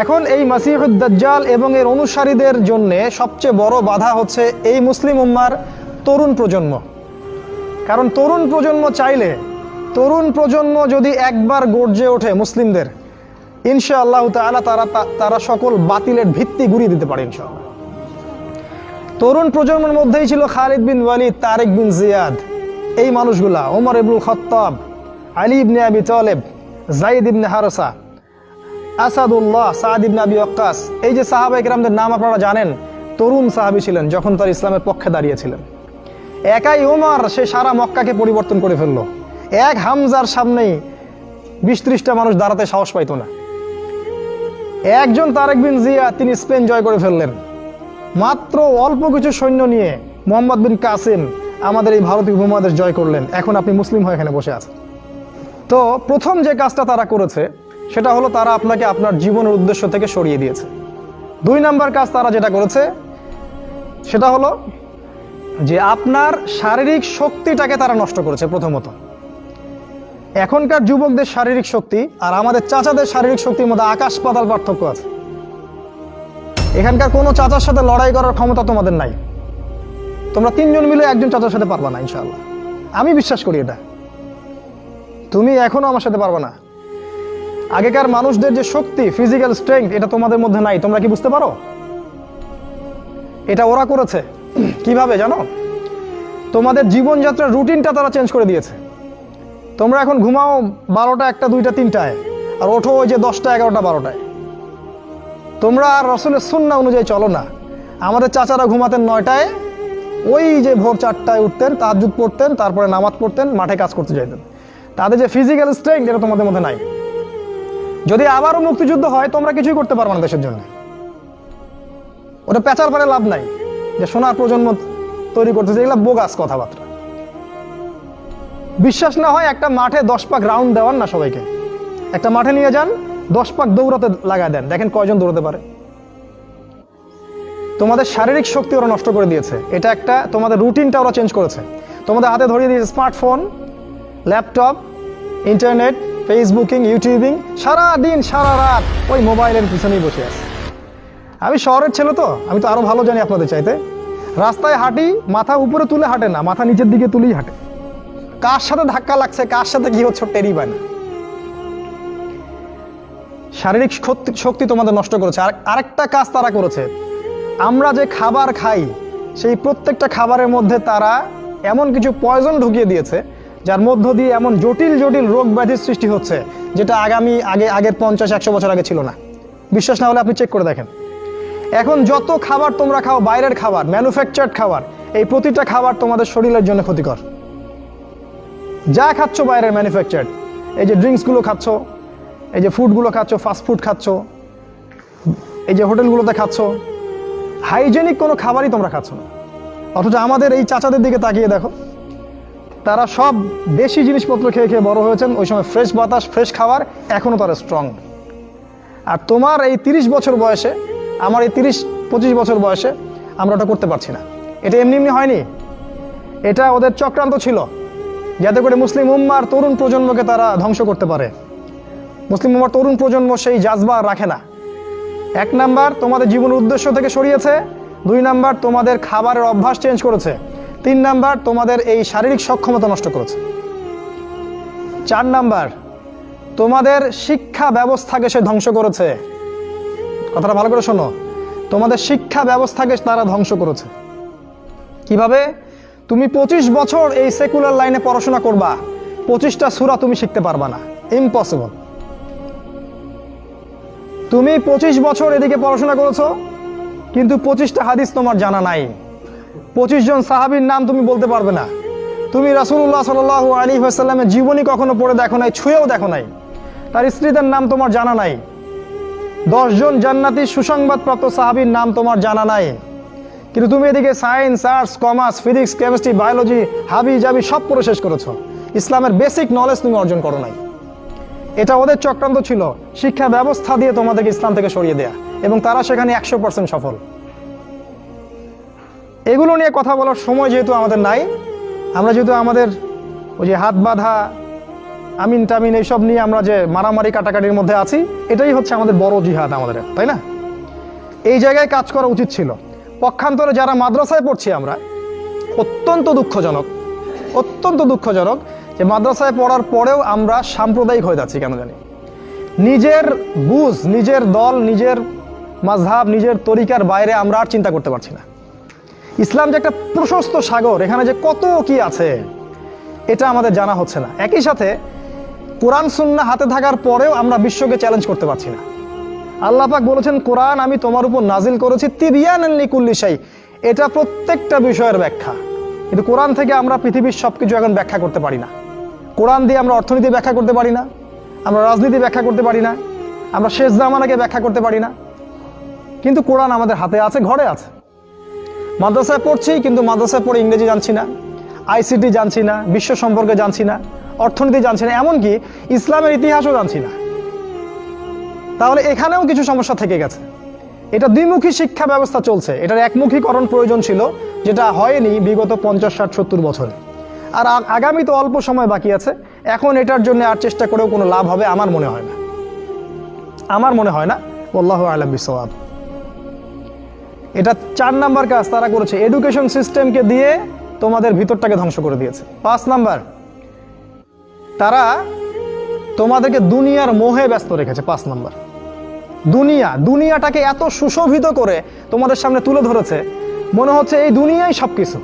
এখন এই মাসিহুদ দাজ্জাল এবং এর অনুসারীদের জন্য সবচেয়ে বড় বাধা হচ্ছে এই মুসলিম উম্মার তরুণ প্রজন্ম। কারণ তরুণ প্রজন্ম চাইলে, তরুণ প্রজন্ম যদি একবার গর্জে ওঠে মুসলিমদের, ইনশাআল্লাহ তাআলা তারা সকল বাতিলের ভিত্তি গুঁড়িয়ে দিতে পারে ইনশাআল্লাহ। তরুণ প্রজন্মের মধ্যেই ছিল খালিদ বিন ওয়ালিদ, তারেক বিন জিয়াদ, এই মানুষগুলা, ওমর ইবনুল খাত্তাব, আলী ইবনে আবি তালেব, যায়েদ ইবনে হারেসা, আসাদুল্লাহ, সাদ ইবনে আবি ওয়াক্কাস। এই যে সাহাবায়ে কেরামদের নাম আপনারা জানেন, তরুণ সাহাবী ছিলেন যখন তার ইসলামের পক্ষে দাঁড়িয়েছিলেন। একাই ওমর সে সারা মক্কাকে পরিবর্তন করে ফেললো। এক হামজার সামনেই 20-30টা মানুষ দাঁড়াতে সাহস পাইতো না। একজন তারেক বিন জিয়াদ, তিনি স্পেন জয় করে ফেললেন মাত্র অল্প কিছু সৈন্য নিয়ে। মোহাম্মদ বিন কাসিম আমাদের এই ভারতীয় উপমহাদেশ জয় করলেন। এখন আপনি মুসলিম হয়ে এখানে বসে আছেন। তো প্রথম যে কাজটা তারা করেছে সেটা হলো তারা আপনাকে আপনার জীবনের উদ্দেশ্য থেকে সরিয়ে দিয়েছে। 2 নাম্বার কাজ তারা যেটা করেছে সেটা হলো যে আপনার শারীরিক শক্তিটাকে তারা নষ্ট করেছে। প্রথমত, এখনকার যুবকদের শারীরিক শক্তি আর আমাদের চাচাদের শারীরিক শক্তির মধ্যে আকাশ পাতাল পার্থক্য আছে। এখানকার কোনো চাচার সাথে লড়াই করার ক্ষমতা তোমাদের নাই। তোমরা 3 জন মিলে একজন চাচার সাথে পারবা না ইনশাআল্লাহ, আমি বিশ্বাস করি এটা। তুমি এখনো আমার সাথে পারবা না। আগেকার মানুষদের যে শক্তি, ফিজিক্যাল স্ট্রেংথ, এটা তোমাদের মধ্যে নাই। তোমরা কি বুঝতে পারো? এটা ওরা করেছে। কিভাবে জানো? তোমাদের জীবনযাত্রার রুটিনটা তারা চেঞ্জ করে দিয়েছে। তোমরা এখন ঘুমাও 12টা, 1টা, 2টা, 3টায়, আর ওঠো ওই যে 10টা, 11টা, 12টায়। তোমরা আর রাসূলের সুন্নাহ অনুযায়ী চলো না। আমাদের চাচারা ঘুমাতেন 9টায়, ওই যে ভোর 4টায় উঠতেন, তাহাজ্জুদ পড়তেন, তারপরে নামাজ পড়তেন, মাঠে কাজ করতে যাইতেন। তাদের যে ফিজিক্যাল স্ট্রেংথ, এটা তোমাদের মধ্যে নাই। যদি আবারও মুক্তিযুদ্ধ হয়, তোমরা কিছুই করতে পারবে না দেশের জন্য। ওটা পেঁচার পরে লাভ নাই যে সোনার প্রজন্ম তৈরি করতেছে, এগুলো বোগাস কথাবার্তা। বিশ্বাস না হয় একটা মাঠে 10 পাক রাউন্ড দেওয়ান না সবাইকে। একটা মাঠে নিয়ে যান, 10 পাক দৌড়াতে লাগায় দেন, দেখেন কয়জন দৌড়াতে পারে। তোমাদের শারীরিক শক্তি ওরা নষ্ট করে দিয়েছে। এটা একটা, তোমাদের রুটিনটা ওরা চেঞ্জ করেছে। তোমাদের হাতে ধরিয়ে দিয়েছে smartphone, laptop, internet, Facebooking, YouTubing, সারা দিন সারা রাত ওই মোবাইলের পিছনেই বসে আছে। আমি শহরের ছেলে তো, আমি তো আরো ভালো জানি আপনাদের চাইতে। রাস্তায় হাঁটি, মাথা উপরে তুলে হাঁটে না, মাথা নিচের দিকে তুলেই হাঁটে। কার সাথে ধাক্কা লাগছে, কার সাথে কি হচ্ছে টেরই পায় না। শারীরিক শক্তি তোমাদের নষ্ট করেছে। আরেকটা কাজ তারা করেছে, আমরা যে খাবার খাই সেই প্রত্যেকটা খাবারের মধ্যে তারা এমন কিছু পয়জন ঢুকিয়ে দিয়েছে যার মধ্য দিয়ে এমন জটিল জটিল রোগ ব্যাধির সৃষ্টি হচ্ছে যেটা আগের 50-100 বছর আগে ছিল না। বিশ্বাস না হলে আপনি চেক করে দেখেন। এখন যত খাবার তোমরা খাও, বাইরের খাবার, ম্যানুফ্যাকচার্ড খাবার, এই প্রতিটা খাবার তোমাদের শরীরের জন্য ক্ষতিকর। যা খাচ্ছ বাইরের ম্যানুফ্যাকচার্ড, এই যে ড্রিঙ্কসগুলো খাচ্ছ, এই যে ফুডগুলো খাচ্ছ, ফাস্ট ফুড খাচ্ছ, এই যে হোটেলগুলোতে খাচ্ছ, হাইজেনিক কোনো খাবারই তোমরা খাচ্ছ না। অথচ আমাদের এই চাচাদের দিকে তাকিয়ে দেখো, তারা সব দেশি জিনিসপত্র খেয়ে খেয়ে বড় হয়েছেন। ওই সময় ফ্রেশ বাতাস, ফ্রেশ খাবার, এখনও তারা স্ট্রং। আর তোমার এই 30 বছর বয়সে, আমার এই 30-25 বছর বয়সে আমরা ওটা করতে পারছি না। এটা এমনি এমনি হয়নি, এটা ওদের চক্রান্ত ছিল যাতে করে মুসলিম উম্মার তরুণ প্রজন্মকে তারা ধ্বংস করতে পারে। মুসলিম উম্মার তরুণ প্রজন্ম সেই জাজবা রাখে না। 1 নাম্বার তোমাদের জীবনের উদ্দেশ্য থেকে সরিয়েছে, 2 নাম্বার তোমাদের খাবারের অভ্যাস চেঞ্জ করেছে, 3 নাম্বার তোমাদের এই শারীরিক সক্ষমতা নষ্ট করেছে, 4 নাম্বার তোমাদের শিক্ষা ব্যবস্থাকে সে ধ্বংস করেছে। কথাটা ভালো করে শোনো, তোমাদের শিক্ষা ব্যবস্থাকে তারা ধ্বংস করেছে। কিভাবে? তুমি 25 বছর এই সেকুলার লাইনে পড়াশোনা করবা, 25টা সূরা তুমি শিখতে পারবা না, ইম্পসিবল। তুমি 25 বছর এদিকে পড়াশোনা করেছো, কিন্তু 25টা হাদিস তোমার জানা নাই, 25 জন সাহাবীর নাম তুমি বলতে পারবে না। তুমি রাসূলুল্লাহ সাল্লাল্লাহু আলাইহি ওয়াসাল্লামের জীবনী কখনো পড়ে দেখো নাই, ছুঁয়েও দেখো নাই, তার স্ত্রীদের নাম তোমার জানা নাই, 10 জন জান্নাতি সুসংবাদপ্রাপ্ত সাহাবীর নাম তোমার জানা নাই। কিন্তু তুমি এদিকে science, arts, commerce, physics, chemistry, biology, হাবি জাবি সব পড়ে শেষ করেছো, ইসলামের বেসিক নলেজ তুমি অর্জন করো নাই। এটা ওদের চক্রান্ত ছিল, শিক্ষা ব্যবস্থা দিয়ে তোমাদেরকে ইসলাম থেকে সরিয়ে দেয়া, এবং তারা সেখানে 100% সফল। এগুলো নিয়ে কথা বলার সময় যেহেতু আমাদের নাই, আমরা যেহেতু আমাদের ওই যে হাত বাঁধা আমিন টামিন এইসব নিয়ে আমরা যে মারামারি কাটাকাটির মধ্যে আছি, এটাই হচ্ছে আমাদের বড় জিহাদ আমাদের, তাই না? এই জায়গায় কাজ করা উচিত ছিল। পক্ষান্তরে যারা মাদ্রাসায় পড়ছি আমরা, অত্যন্ত দুঃখজনক যে মাদ্রাসায় পড়ার পরেও আমরা সাম্প্রদায়িক হয়ে যাচ্ছি কেন জানি। নিজের বুঝ, নিজের দল, নিজের মাযহাব, নিজের তরিকার বাইরে আমরা আর চিন্তা করতে পারছি না। ইসলাম যে একটা প্রশস্ত সাগর, এখানে যে কত কি আছে এটা আমাদের জানা হচ্ছে না। একই সাথে কোরআন সুন্নাহ হাতে থাকার পরেও আমরা বিশ্বকে চ্যালেঞ্জ করতে পারছি না। আল্লাহ পাক বলেছেন, কোরআন আমি তোমার উপর নাজিল করেছি তিবিয়ানান লিকুল্লি শাই, এটা প্রত্যেকটা বিষয়ের ব্যাখ্যা। কিন্তু কোরআন থেকে আমরা পৃথিবীর সবকিছু এখন ব্যাখ্যা করতে পারি না। কোরআন দিয়ে আমরা অর্থনীতি ব্যাখ্যা করতে পারি না, আমরা রাজনীতি ব্যাখ্যা করতে পারি না, আমরা শেষ জামানাকে ব্যাখ্যা করতে পারি না। কিন্তু কোরআন আমাদের হাতে আছে, ঘরে আছে। মাদ্রাসায় পড়ছি, কিন্তু মাদ্রাসায় পড়ে ইংরেজি জানছি না, আইসিটি জানছি না, বিশ্ব সম্পর্কে জানছি না, অর্থনীতি জানছি না, এমনকি ইসলামের ইতিহাসও জানছি না। তাহলে এখানেও কিছু সমস্যা থেকে গেছে। এটা দ্বিমুখী শিক্ষা ব্যবস্থা চলছে, এটার একমুখীকরণ প্রয়োজন ছিল, যেটা হয়নি বিগত 50, 60, 70 বছরে। আর আগামী তো অল্প সময় বাকি আছে, এখন এটার জন্য আর চেষ্টা করেও কোনো লাভ হবে আমার মনে হয় না। আল্লাহু আ'লাম বিসওয়াব। এটা 4 নাম্বার কাজ তারা করেছে, এডুকেশন সিস্টেমকে দিয়ে তোমাদের ভিতরটাকে ধ্বংস করে দিয়েছে। 5 নাম্বার, তারা তোমাদেরকে দুনিয়ার মোহে ব্যস্ত রেখেছে। 5 নাম্বার, দুনিয়াটাকে এত সুশোভিত করে তোমাদের সামনে তুলে ধরেছে, মনে হচ্ছে এই দুনিয়াই সবকিছু।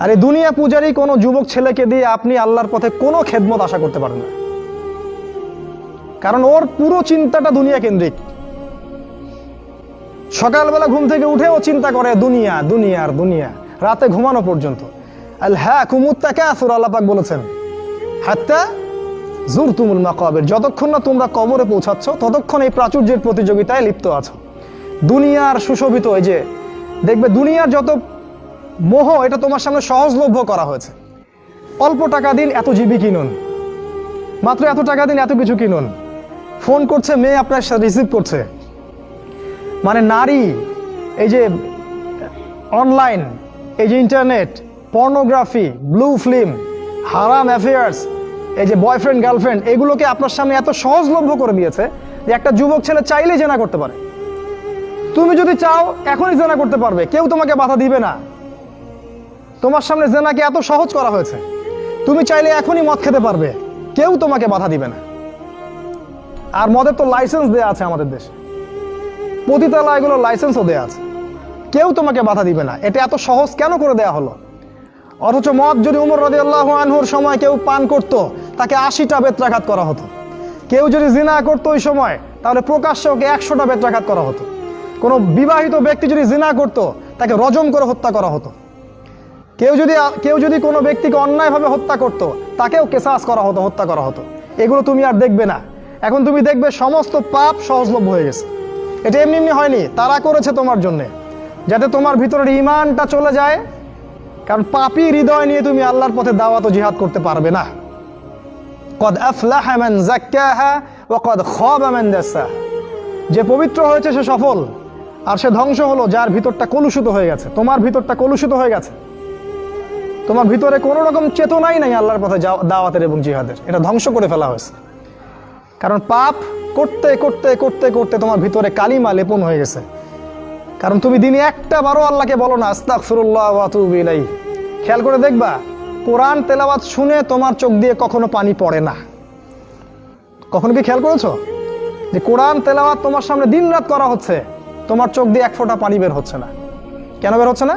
আর এই দুনিয়া পূজারী কোনো যুবক ছেলেকে দিয়ে আপনি আল্লাহর পথে কোনো খেদমত আশা করতে পারেন না, কারণ ওর পুরো চিন্তাটা দুনিয়া কেন্দ্রিক। সকালবেলা ঘুম থেকে উঠেও চিন্তা করে দুনিয়া, রাতে ঘুমানো পর্যন্ত। আলহাকুমুত তাকাসুর, আল্লাহ পাক বলেছেন, হাত্তা যুরতুমুল মাকাবির, যতক্ষণ না তোমরা কবরে পৌঁছাচ্ছ ততক্ষণ এই প্রাচুর্যের প্রতিযোগিতায় লিপ্ত আছো। দুনিয়ার সুশোভিত, এই যে দেখবে দুনিয়ার যত মোহ, এটা তোমার সামনে সহজলভ্য করা হয়েছে। অল্প টাকা দিন এত জিবি কিনুন, মাত্র এত টাকা দিন এত কিছু কিনুন। ফোন করছে মেয়ে, আপনার রিসিভ করছে। মানে নারী, এই যে অনলাইন, এই যে ইন্টারনেট, পর্নোগ্রাফি, ব্লু ফিল্ম, হারাম অ্যাফেয়ার্স, এই যে বয়ফ্রেন্ড গার্লফ্রেন্ড, এগুলোকে আপনার সামনে এত সহজলভ্য করে দিয়েছে যে একটা যুবক ছেলে চাইলেই জেনা করতে পারে। তুমি যদি চাও এখনই জেনা করতে পারবে, কেউ তোমাকে বাধা দিবে না। তোমার সামনে জেনাকে এত সহজ করা হয়েছে, তুমি চাইলে এখনই মদ খেতে পারবে, কেউ তোমাকে বাধা দিবে না। আর মদের তো লাইসেন্স দেয়া আছে আমাদের দেশে, পতিতালয়গুলোর লাইসেন্সও দেয়া আছে, কেউ তোমাকে বাধা দিবে না। এটা এত সহজ কেন করে দেয়া হলো? অথচ মদ যদি উমর রাদিয়াল্লাহু আনহুর সময় কেউ পান করত, তাকে 80টা বেত্রাঘাত করা হতো। কেউ যদি জিনা করতো ওই সময়, তাহলে প্রকাশ্যে ওকে 100টা বেত্রাঘাত করা হতো। কোনো বিবাহিত ব্যক্তি যদি জিনা করত, তাকে রজম করে হত্যা করা হতো। কেউ যদি কোনো ব্যক্তিকে অন্যায়ভাবে হত্যা করত, তাকেও কেসাস করা হতো, হত্যা করা হতো। এগুলো তুমি আর দেখবে না। এখন তুমি দেখবে সমস্ত পাপ সহজলভ্য হয়ে গেছে। এটা এমনি হয়নি, তারা করেছে তোমার জন্যে, যাতে তোমার ভিতরের ঈমানটা চলে যায়। কারণ পাপী হৃদয় নিয়ে তুমি আল্লাহর পথে দাওয়াত ও জিহাদ করতে পারবে না। কদ আফলাহা মান যাক্কাহা ওয়া কদ খাবা মান দাসাহা, যে পবিত্র হয়েছে সে সফল, আর সে ধ্বংস হলো যার ভিতরটা কলুষিত হয়ে গেছে। তোমার ভিতরটা কলুষিত হয়ে গেছে, তোমার ভিতরে কোনো রকম চেতনাই নাই আল্লাহর পথে দাওয়াতের এবং জিহাদের, এটা ধ্বংস করে ফেলা হয়েছে। কারণ পাপ করতে করতে করতে করতে তোমার ভিতরে কালিমা লেপন হয়ে গেছে। কারণ তুমি দিনে একটা বারো আল্লাহকে বলো না, আস্তাগফিরুল্লাহ ওয়া আতুবু ইলাইহি। খেয়াল করে দেখবা, কোরআন তেলাওয়াত শুনে তোমার চোখ দিয়ে কখনো পানি পড়ে না। কখনো কি খেয়াল করেছো যে কোরআন তেলাওয়াত তোমার সামনে দিনরাত করা হচ্ছে, তোমার চোখ দিয়ে এক ফোঁটা পানি বের হচ্ছে না? কেন বের হচ্ছে না?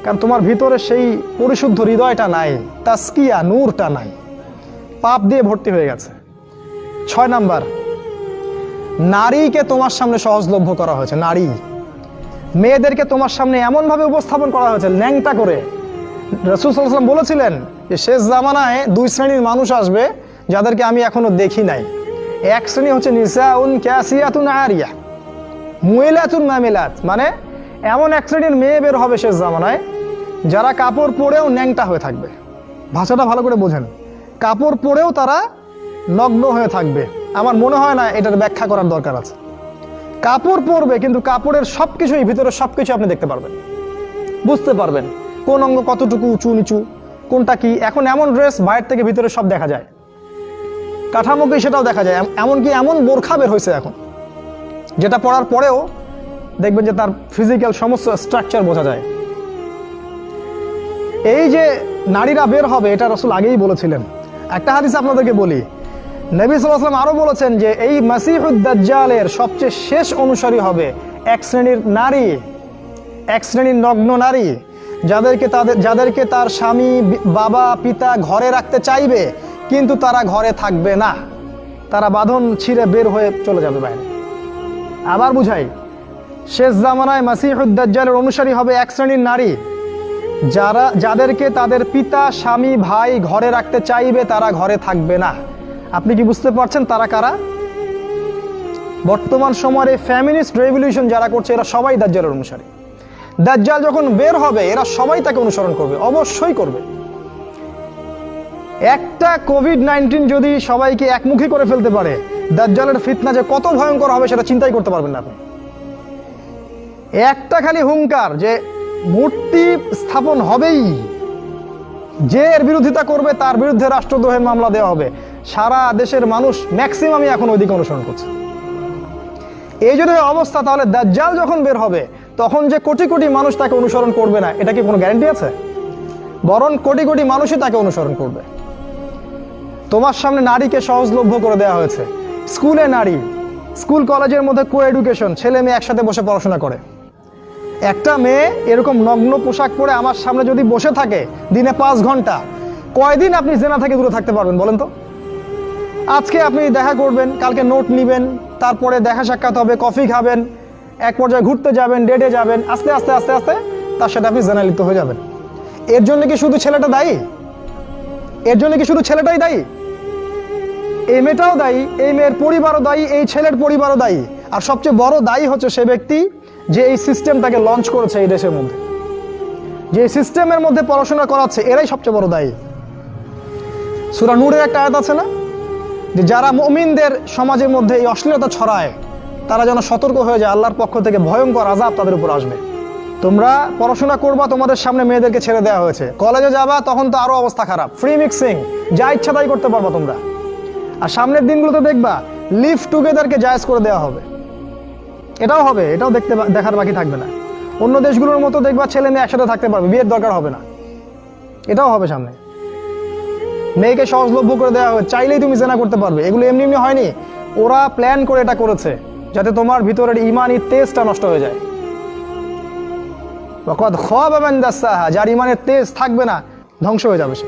কারণ তোমার ভিতরে সেই পরিশুদ্ধ হৃদয়টা নাই, তাসকিয়া নূরটা নাই, পাপ দিয়ে ভর্তি হয়ে গেছে। 6 নাম্বার, নারীকে তোমার সামনে সহজলভ্য করা হয়েছে। নারী, মেয়েদেরকে তোমার সামনে এমনভাবে উপস্থাপন করা হয়েছে ন্যাংটা করে। রাসূল সাল্লাল্লাহু আলাইহি ওয়াসাল্লাম বলেছিলেন যে শেষ জামানায় 2 শ্রেণীর মানুষ আসবে যাদেরকে আমি এখনো দেখি নাই। এক শ্রেণী হচ্ছে নিসাউন কাসিয়াতুন আরিয়া, মুইলাতুন মামিলাত, মানে এমন এক শ্রেণীর মেয়ে বের হবে শেষ জামানায় যারা কাপড় পরেও ন্যাংটা হয়ে থাকবে। ভাষাটা ভালো করে বোঝেন, কাপড় পরেও তারা নগ্ন হয়ে থাকবে। আমার মনে হয় না এটার ব্যাখ্যা করার দরকার আছে। কাপড় পরবে, কিন্তু কাপড়ের সবকিছুই, ভিতরে সবকিছু আপনি দেখতে পারবেন, বুঝতে পারবেন কোন অঙ্গ কতটুকু উঁচু নিচু, কোনটা কি। এখন এমন ড্রেস বাইরে থেকে ভিতরে সব দেখা যায়, কাঠামোকে সেটাও দেখা যায়। এমনকি এমন বোরখা বের হয়েছে এখন, যেটা পরার পরেও দেখবেন যে তার ফিজিক্যাল সমস্ত স্ট্রাকচার বোঝা যায়। এই যে নারীরা বের হবে, এটা রাসূল আগেই বলেছিলেন। একটা হাদিস আপনাদেরকে বলি, নবী সাল্লাল্লাহু আলাইহি ওয়াসাল্লাম আরও বলেছেন যে এই মাসিহুদ দাজ্জালের সবচেয়ে শেষ অনুসারী হবে এক শ্রেণীর নারী, এক শ্রেণীর নগ্ন নারী, যাদেরকে তার স্বামী, বাবা, পিতা ঘরে রাখতে চাইবে, কিন্তু তারা ঘরে থাকবে না, তারা বাঁধন ছিঁড়ে বের হয়ে চলে যাবে বাইরে। আবার বুঝাই, শেষ জামানায় মাসিহুদ দাজ্জালের অনুসারী হবে এক শ্রেণীর নারী, যাদেরকে তাদের পিতা, স্বামী, ভাই ঘরে রাখতে চাইবে, তারা ঘরে থাকবে না। আপনি কি বুঝতে পারছেন তারা কারা? বর্তমান সময়ের এই ফ্যামিনিস্ট রেভলিউশন যারা করছে, এরা সবাই দাজ্জালের অনুসারী। দাজ্জাল যখন বের হবে, এরা সবাই তাকে অনুসরণ করবে, অবশ্যই করবে। একটা কোভিড-19 যদি সবাইকে একমুখী করে ফেলতে পারে, দাজ্জালের ফিতনা যে কত ভয়ঙ্কর হবে সেটা চিন্তাই করতে পারবেন না আপনি। একটা খালি হুঙ্কার যে মূর্তি স্থাপন হবেই, যে এর বিরোধিতা করবে তার বিরুদ্ধে রাষ্ট্রদ্রোহের মামলা দেওয়া হবে, সারা দেশের মানুষ ম্যাক্সিমামই এখন ওইদিকে অনুসরণ করছে। এই যদি অবস্থা, তাহলে দাজ্জাল যখন বের হবে তখন যে কোটি কোটি মানুষ তাকে অনুসরণ করবে না, এটা কি কোনো গ্যারান্টি আছে? বরং কোটি কোটি মানুষই তাকে অনুসরণ করবে। তোমার সামনে নারীকে সহজলভ্য করে দেওয়া হয়েছে। স্কুলে নারী, স্কুল কলেজের মধ্যে কো এডুকেশন, ছেলে মেয়ে একসাথে বসে পড়াশোনা করে। একটা মেয়ে এরকম নগ্ন পোশাক পরে আমার সামনে যদি বসে থাকে দিনে 5 ঘন্টা, কয়দিন আপনি জেনা থেকে দূরে থাকতে পারবেন বলেন তো? আজকে আপনি দেখা করবেন, কালকে নোট নেবেন, তারপরে দেখা সাক্ষাৎ হবে, কফি খাবেন, এক পর্যায়ে ঘুরতে যাবেন, ডেটে যাবেন, আস্তে আস্তে আস্তে আস্তে তার সাথে আপনি জেনায় লিপ্ত হয়ে যাবেন। এর জন্য কি শুধু ছেলেটা দায়ী? এর জন্য কি শুধু ছেলেটাই দায়ী? এই মেয়েটাও দায়ী, এই মেয়ের পরিবারও দায়ী, এই ছেলের পরিবারও দায়ী। আর সবচেয়ে বড় দায়ী হচ্ছে সে ব্যক্তি যে এই সিস্টেমটাকে লঞ্চ করেছে এই দেশের মধ্যে, যে সিস্টেমের মধ্যে পড়াশোনা করাচ্ছে, এরাই সবচেয়ে বড় দায়ী। সূরা নূরের একটা আয়াত আছে না, যে যারা মুমিনদের সমাজের মধ্যে এই অশ্লীলতা ছড়ায়, তারা যেন সতর্ক হয়ে যায়, আল্লাহর পক্ষ থেকে ভয়ঙ্কর আযাব তাদের উপর আসবে। তোমরা পড়াশোনা করবা, তোমাদের সামনে মেয়েদেরকে ছেড়ে দেওয়া হয়েছে, কলেজে যাবা তখন তো আরো অবস্থা খারাপ, ফ্রি মিক্সিং, যা ইচ্ছা তাই করতে পারবা তোমরা। আর সামনের দিনগুলোতে দেখবা লিভ টুগেদারকে জায়েজ করে দেওয়া হবে, এটাও হবে, এটাও দেখার বাকি থাকবে না। অন্য দেশগুলোর মতো দেখবা ছেলে মেয়ে একসাথে থাকতে পারবে, বিয়ের দরকার হবে না, এটাও হবে সামনে। মেয়েকে সহজলভ্য করে দেওয়া হবে, চাইলেই তুমি জেনা করতে পারবে। এগুলো এমনি এমনি হয়নি, ওরা প্ল্যান করে এটা করেছে যাতে তোমার ভিতরের ইমানি তেজটা নষ্ট হয়ে যায়। যার ইমানের তেজ থাকবে না, ধ্বংস হয়ে যাবে সে।